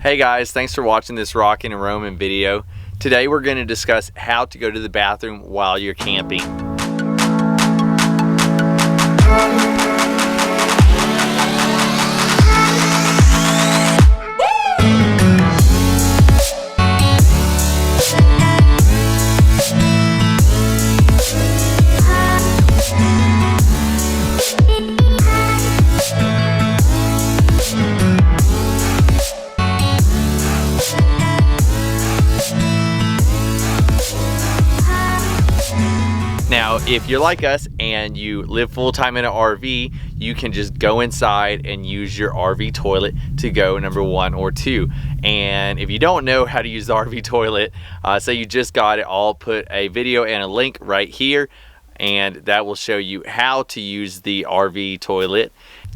Hey guys, thanks for watching this Rockin and Roamin video. Today we're going to discuss how to go to the bathroom while you're camping. Now, if you're like us and you live full-time in an RV, you can just go inside and use your RV toilet to go number 1 or 2. And if you don't know how to use the RV toilet, say you just got it, I'll put a video and a link right here, and that will show you how to use the RV toilet.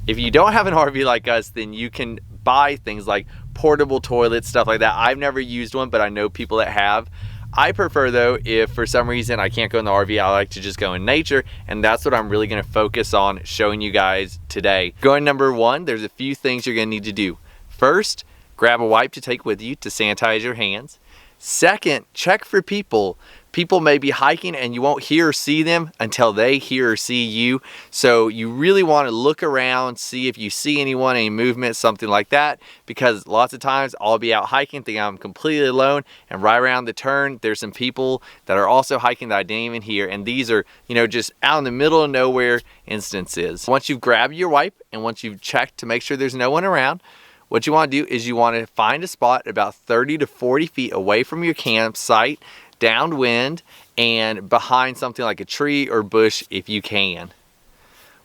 If you don't have an RV like us, then you can buy things like portable toilets, stuff like that. I've never used one, but I know people that have. I prefer though, if for some reason I can't go in the RV, I like to just go in nature, and that's what I'm really gonna focus on showing you guys today. Going number 1, there's a few things you're gonna need to do. First, grab a wipe to take with you to sanitize your hands. Second, check for people. People may be hiking and you won't hear or see them until they hear or see you. So you really want to look around, see if you see anyone, any movement, something like that, because lots of times I'll be out hiking thinking I'm completely alone, and right around the turn there's some people that are also hiking that I didn't even hear, and these are, you know, just out in the middle of nowhere instances. Once you've grabbed your wipe and once you've checked to make sure there's no one around, what you want to do is you want to find a spot about 30 to 40 feet away from your campsite, downwind, and behind something like a tree or bush if you can.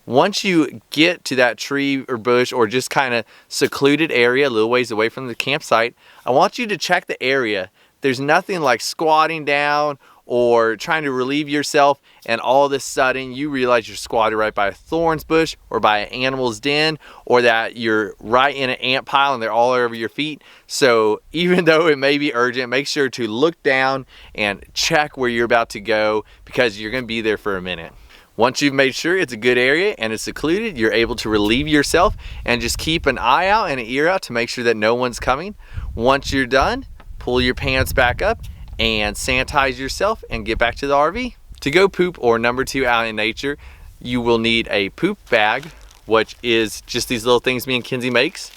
Once you get to that tree or bush or just kind of secluded area a little ways away from the campsite, I want you to check the area. There's nothing like squatting down or trying to relieve yourself and all of a sudden you realize you're squatted right by a thorns bush or by an animal's den, or that you're right in an ant pile and they're all over your feet. So even though it may be urgent, make sure to look down and check where you're about to go, because you're going to be there for a minute. Once you've made sure it's a good area and it's secluded, you're able to relieve yourself and just keep an eye out and an ear out to make sure that no one's coming. Once you're done, pull your pants back up and sanitize yourself and get back to the RV. To go poop or number 2 out in nature, you will need a poop bag, which is just these little things me and Kinsey makes.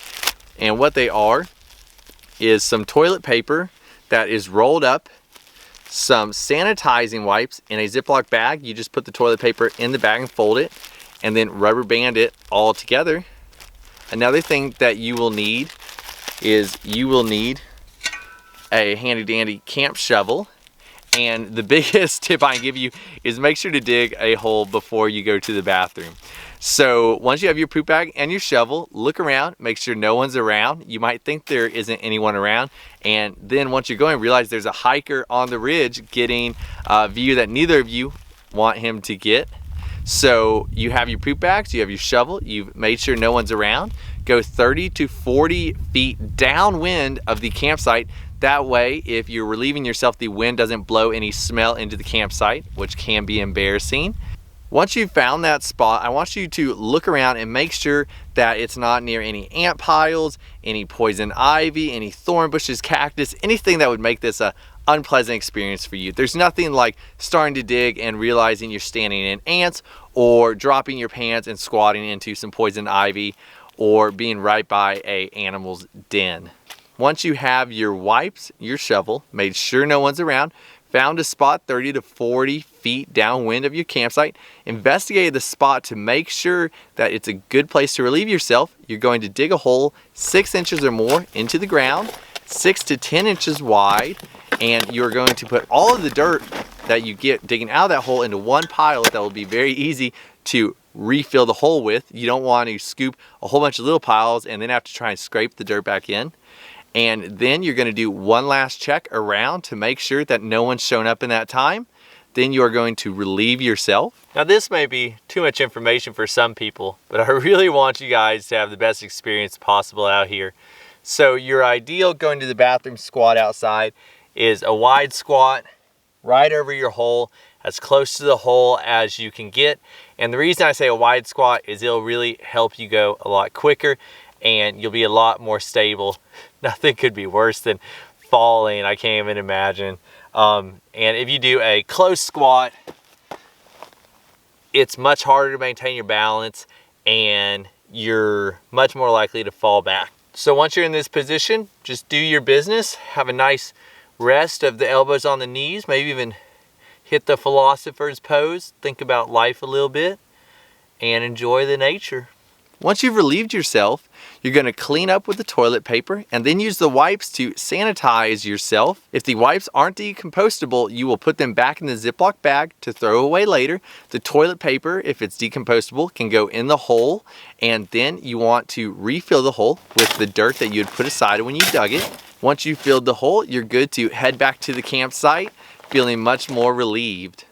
And what they are is some toilet paper that is rolled up, some sanitizing wipes in a Ziploc bag. You just put the toilet paper in the bag and fold it, and then rubber band it all together. Another thing that you will need is a handy dandy camp shovel, and the biggest tip I can give you is make sure to dig a hole before you go to the bathroom. So once you have your poop bag and your shovel, look around, make sure no one's around. You might think there isn't anyone around, and then once you're going, realize there's a hiker on the ridge getting a view that neither of you want him to get. So you have your poop bags, you have your shovel, you've made sure no one's around. Go 30 to 40 feet downwind of the campsite. That way, if you're relieving yourself, the wind doesn't blow any smell into the campsite, which can be embarrassing. Once you've found that spot, I want you to look around and make sure that it's not near any ant piles, any poison ivy, any thorn bushes, cactus, anything that would make this a unpleasant experience for you. There's nothing like starting to dig and realizing you're standing in ants, or dropping your pants and squatting into some poison ivy, or being right by an animal's den. Once you have your wipes, your shovel, made sure no one's around, found a spot 30 to 40 feet downwind of your campsite, investigated the spot to make sure that it's a good place to relieve yourself, you're going to dig a hole 6 inches or more into the ground, 6 to 10 inches wide, and you're going to put all of the dirt that you get digging out of that hole into one pile that will be very easy to refill the hole with. You don't want to scoop a whole bunch of little piles and then have to try and scrape the dirt back in. And then you're going to do one last check around to make sure that no one's shown up in that time. Then you are going to relieve yourself. Now this may be too much information for some people, but I really want you guys to have the best experience possible out here. So your ideal going to the bathroom squat outside is a wide squat right over your hole, as close to the hole as you can get. And the reason I say a wide squat is it'll really help you go a lot quicker, and you'll be a lot more stable Nothing could be worse than falling. I can't even imagine. And if you do a close squat, it's much harder to maintain your balance and you're much more likely to fall back. So once you're in this position, just do your business. Have a nice rest of the elbows on the knees, maybe even hit the philosopher's pose. Think about life a little bit and enjoy the nature. Once you've relieved yourself, you're going to clean up with the toilet paper and then use the wipes to sanitize yourself. If the wipes aren't decompostable, you will put them back in the Ziploc bag to throw away later. The toilet paper, if it's decompostable, can go in the hole, and then you want to refill the hole with the dirt that you had put aside when you dug it. Once you've filled the hole, you're good to head back to the campsite, feeling much more relieved.